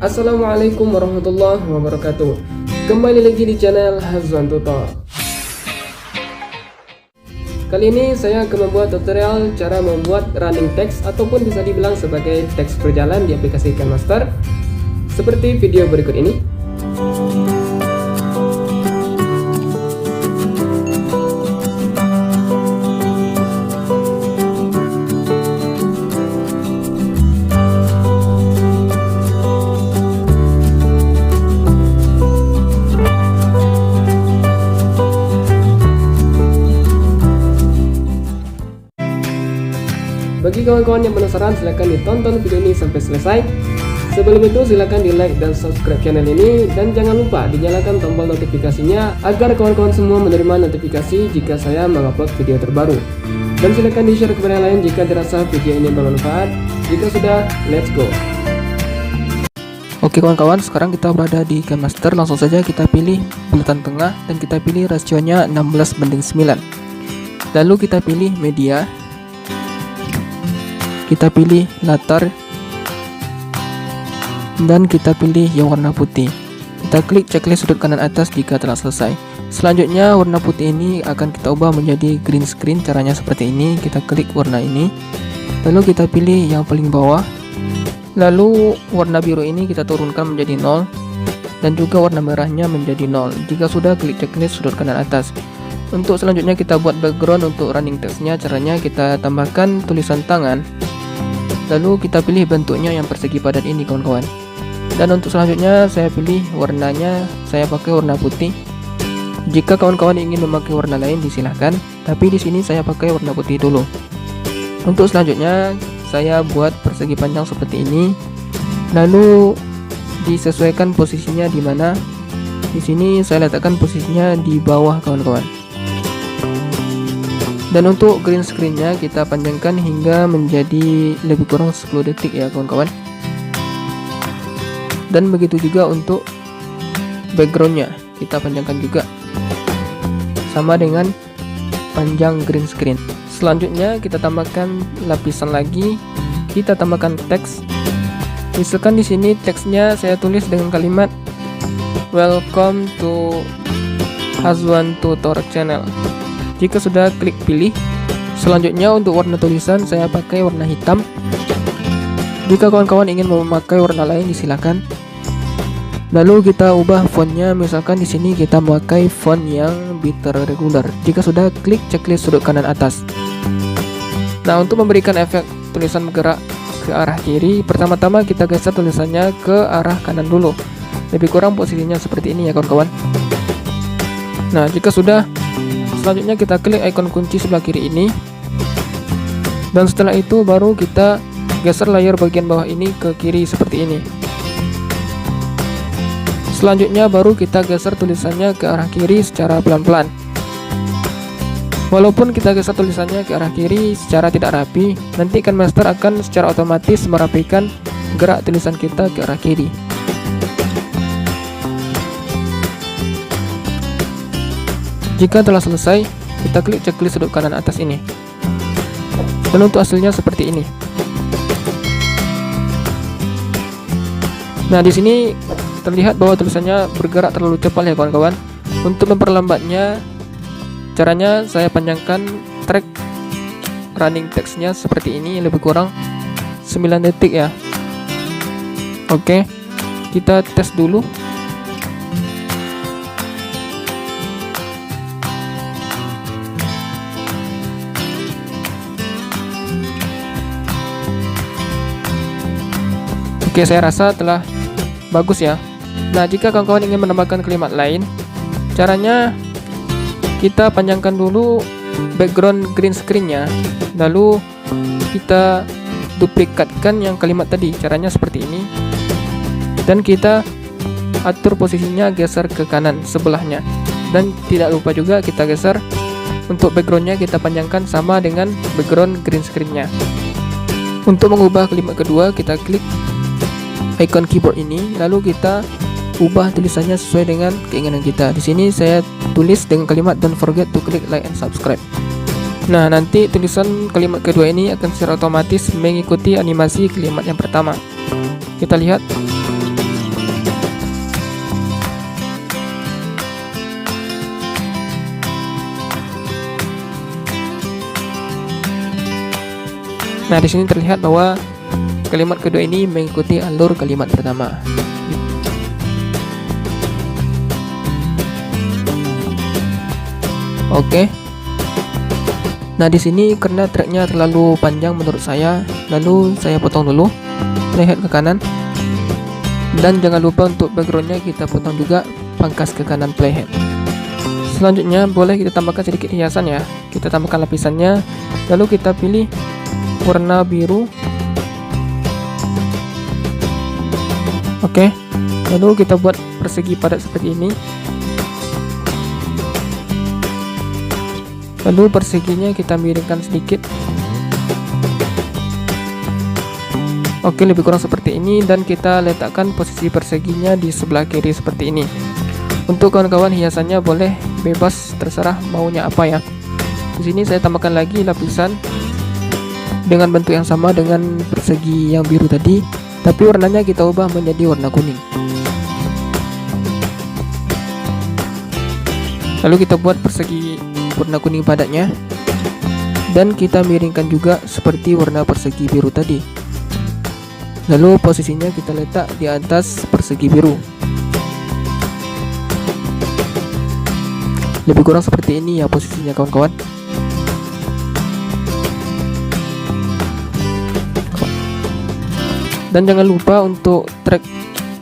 Assalamualaikum warahmatullahi wabarakatuh. Kembali lagi di channel Hazwan Tutor. Kali ini saya akan membuat tutorial cara membuat running text ataupun bisa dibilang sebagai teks berjalan di aplikasi KineMaster seperti video berikut ini. Bagi kawan-kawan yang penasaran, silahkan ditonton video ini sampai selesai. Sebelum itu silahkan di like dan subscribe channel ini, dan jangan lupa dinyalakan tombol notifikasinya agar kawan-kawan semua menerima notifikasi jika saya mengupload video terbaru. Dan silahkan di share kepada yang lain jika dirasa video ini bermanfaat. Jika sudah, let's go. Oke kawan-kawan, sekarang kita berada di KineMaster. Langsung saja kita pilih bulatan tengah dan kita pilih rasionya 16:9. Lalu kita pilih media, kita pilih latar, dan kita pilih yang warna putih. Kita klik checklist sudut kanan atas jika telah selesai. Selanjutnya warna putih ini akan kita ubah menjadi green screen. Caranya seperti ini, kita klik warna ini, lalu kita pilih yang paling bawah, lalu warna biru ini kita turunkan menjadi 0, dan juga warna merahnya menjadi 0. Jika sudah, klik checklist sudut kanan atas. Untuk selanjutnya kita buat background untuk running text-nya. Caranya kita tambahkan tulisan tangan, lalu kita pilih bentuknya yang persegi padat ini kawan-kawan. Dan untuk selanjutnya saya pilih warnanya, saya pakai warna putih. Jika kawan-kawan ingin memakai warna lain disilahkan, tapi di sini saya pakai warna putih dulu. Untuk selanjutnya saya buat persegi panjang seperti ini, lalu disesuaikan posisinya di mana. Di sini saya letakkan posisinya di bawah kawan-kawan. Dan untuk green screen-nya kita panjangkan hingga menjadi lebih kurang 10 detik ya kawan-kawan. Dan begitu juga untuk background-nya kita panjangkan juga sama dengan panjang green screen. Selanjutnya kita tambahkan lapisan lagi, kita tambahkan teks. Misalkan di sini teksnya saya tulis dengan kalimat welcome to Hazwan Tutor channel. Jika sudah, klik pilih. Selanjutnya untuk warna tulisan saya pakai warna hitam. Jika kawan-kawan ingin memakai warna lain disilahkan. Lalu kita ubah fontnya, misalkan di sini kita memakai font yang bitter regular. Jika sudah, klik checklist sudut kanan atas. Nah, untuk memberikan efek tulisan bergerak ke arah kiri, pertama-tama kita geser tulisannya ke arah kanan dulu. Lebih kurang posisinya seperti ini ya kawan-kawan. Nah, jika sudah, selanjutnya kita klik ikon kunci sebelah kiri ini, dan setelah itu baru kita geser layar bagian bawah ini ke kiri seperti ini. Selanjutnya baru kita geser tulisannya ke arah kiri secara pelan-pelan. Walaupun kita geser tulisannya ke arah kiri secara tidak rapi, nanti KineMaster akan secara otomatis merapikan gerak tulisan kita ke arah kiri. Jika telah selesai, kita klik checklist sudut kanan atas ini. Dan untuk hasilnya seperti ini. Nah, di sini terlihat bahwa tulisannya bergerak terlalu cepat ya kawan-kawan. Untuk memperlambatnya, caranya saya panjangkan track running text-nya seperti ini, lebih kurang 9 detik ya. Oke, kita tes dulu. Oke, saya rasa telah bagus ya. Nah, jika kawan-kawan ingin menambahkan kalimat lain, caranya kita panjangkan dulu background green screen-nya, lalu kita duplikatkan yang kalimat tadi. Caranya seperti ini, dan kita atur posisinya geser ke kanan sebelahnya, dan tidak lupa juga kita geser untuk background-nya, kita panjangkan sama dengan background green screen-nya. Untuk mengubah kalimat kedua, kita klik icon keyboard ini, lalu kita ubah tulisannya sesuai dengan keinginan kita. Di sini saya tulis dengan kalimat don't forget to click like and subscribe. Nah, nanti tulisan kalimat kedua ini akan secara otomatis mengikuti animasi kalimat yang pertama. Kita lihat. Nah, di sini terlihat bahwa kalimat kedua ini mengikuti alur kalimat pertama. Oke. Nah, di sini karena tracknya terlalu panjang menurut saya, lalu saya potong dulu playhead ke kanan. Dan jangan lupa untuk backgroundnya kita potong juga, pangkas ke kanan playhead. Selanjutnya boleh kita tambahkan sedikit hiasan ya. Kita tambahkan lapisannya, lalu kita pilih warna biru. Oke. Lalu kita buat persegi padat seperti ini. Lalu perseginya kita miringkan sedikit. Oke, lebih kurang seperti ini, dan kita letakkan posisi perseginya di sebelah kiri seperti ini. Untuk kawan-kawan hiasannya boleh bebas, terserah maunya apa ya. Di sini saya tambahkan lagi lapisan dengan bentuk yang sama dengan persegi yang biru tadi, tapi warnanya kita ubah menjadi warna kuning. Lalu kita buat persegi warna kuning padatnya, dan kita miringkan juga seperti warna persegi biru tadi. Lalu posisinya kita letak di atas persegi biru. Lebih kurang seperti ini ya posisinya kawan-kawan. Dan jangan lupa untuk track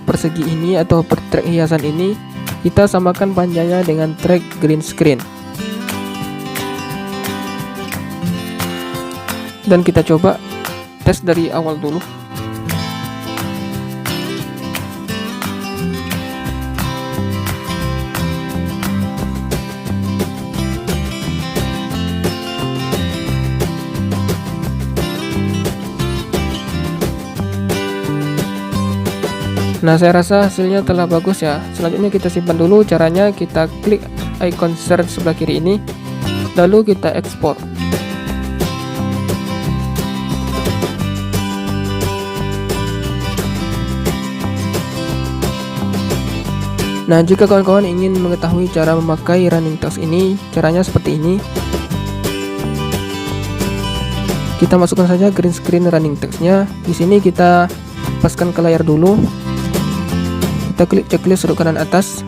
persegi ini atau track hiasan ini kita samakan panjangnya dengan track green screen. Dan kita coba tes dari awal dulu. Nah, saya rasa hasilnya telah bagus ya. Selanjutnya kita simpan dulu. Caranya kita klik icon share sebelah kiri ini, lalu kita ekspor. Nah, jika kawan-kawan ingin mengetahui cara memakai running text ini, caranya seperti ini. Kita masukkan saja green screen running textnya. Di sini kita paskan ke layar dulu. Kita klik checklist sudut kanan atas.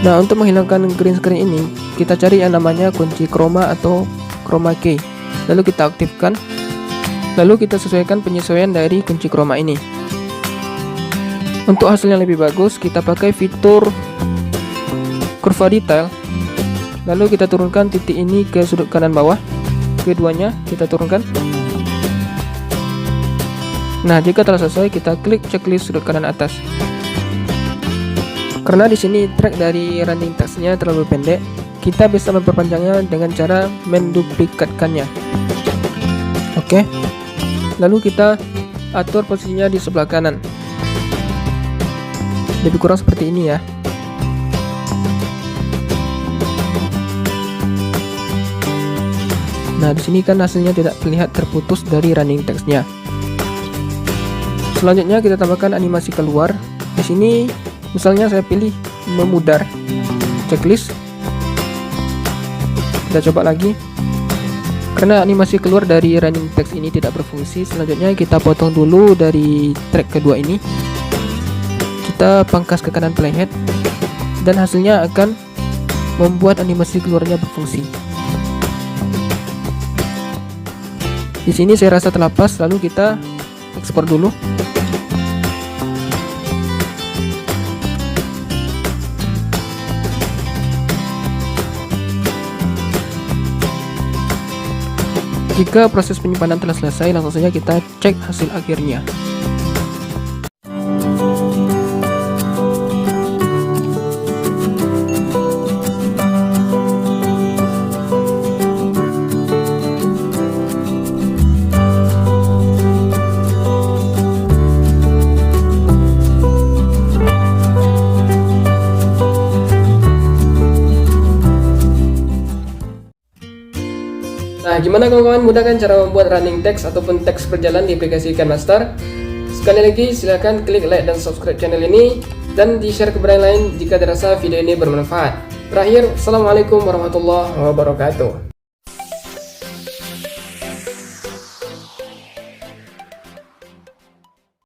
Nah, untuk menghilangkan green screen ini, kita cari yang namanya kunci chroma atau chroma key. Lalu kita aktifkan. Lalu kita sesuaikan penyesuaian dari kunci chroma ini. Untuk hasilnya lebih bagus, kita pakai fitur kurva detail. Lalu kita turunkan titik ini ke sudut kanan bawah. Keduanya kita turunkan. Nah, jika telah selesai, kita klik checklist sudut kanan atas. Karena di sini track dari running textnya terlalu pendek, kita bisa memperpanjangnya dengan cara menduplikatkannya. Oke. Lalu kita atur posisinya di sebelah kanan. Lebih kurang seperti ini ya. Nah, di sini kan hasilnya tidak terlihat terputus dari running textnya. Selanjutnya kita tambahkan animasi keluar. Di sini misalnya saya pilih memudar checklist. Kita coba lagi. Karena animasi keluar dari running text ini tidak berfungsi, selanjutnya kita potong dulu dari track kedua ini. Kita pangkas ke kanan playhead, dan hasilnya akan membuat animasi keluarnya berfungsi. Di sini saya rasa telah pas, lalu kita ekspor dulu. Jika proses penyimpanan telah selesai, langsung saja kita cek hasil akhirnya. Nah, gimana kawan-kawan, mudah kan cara membuat running text ataupun teks berjalan di aplikasi KineMaster? Sekali lagi silahkan klik like dan subscribe channel ini, dan di-share kepada yang lain jika dirasa video ini bermanfaat. Terakhir, Assalamualaikum warahmatullahi wabarakatuh.